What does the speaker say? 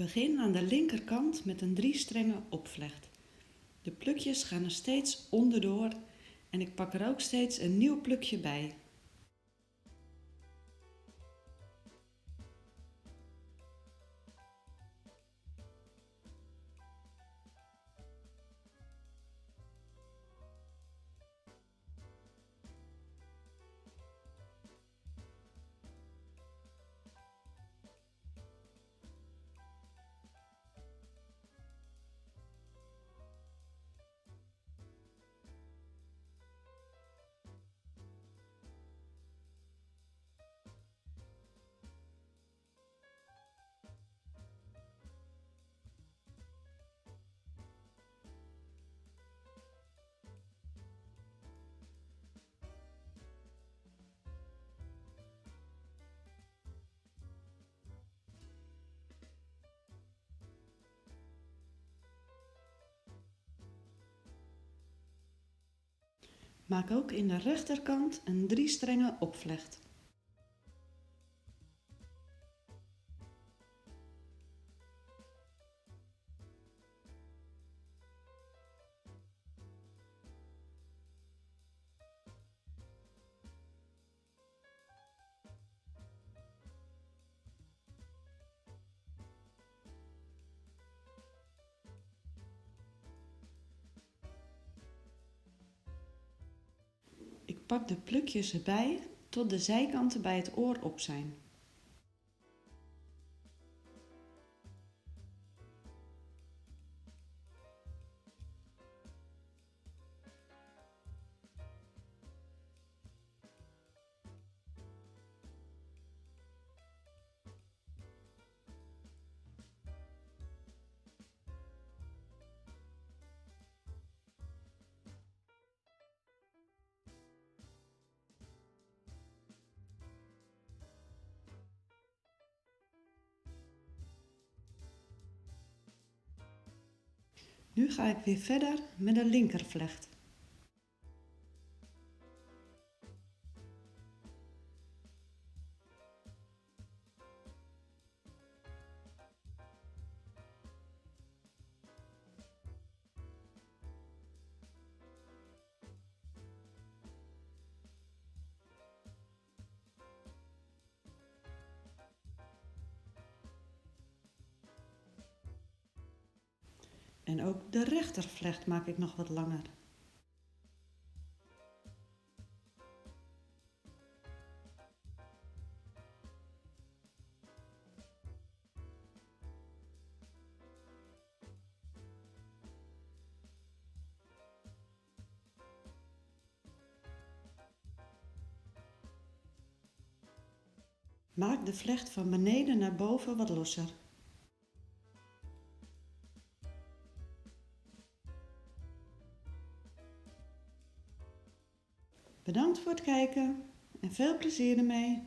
Begin aan de linkerkant met een 3-strengen opvlecht. De plukjes gaan er steeds onderdoor en ik pak er ook steeds een nieuw plukje bij. Maak ook in de rechterkant een 3-strengen opvlecht. Ik pak de plukjes erbij tot de zijkanten bij het oor op zijn. Nu ga ik weer verder met de linkervlecht. En ook de rechtervlecht maak ik nog wat langer. Maak de vlecht van beneden naar boven wat losser. Bedankt voor het kijken en veel plezier ermee!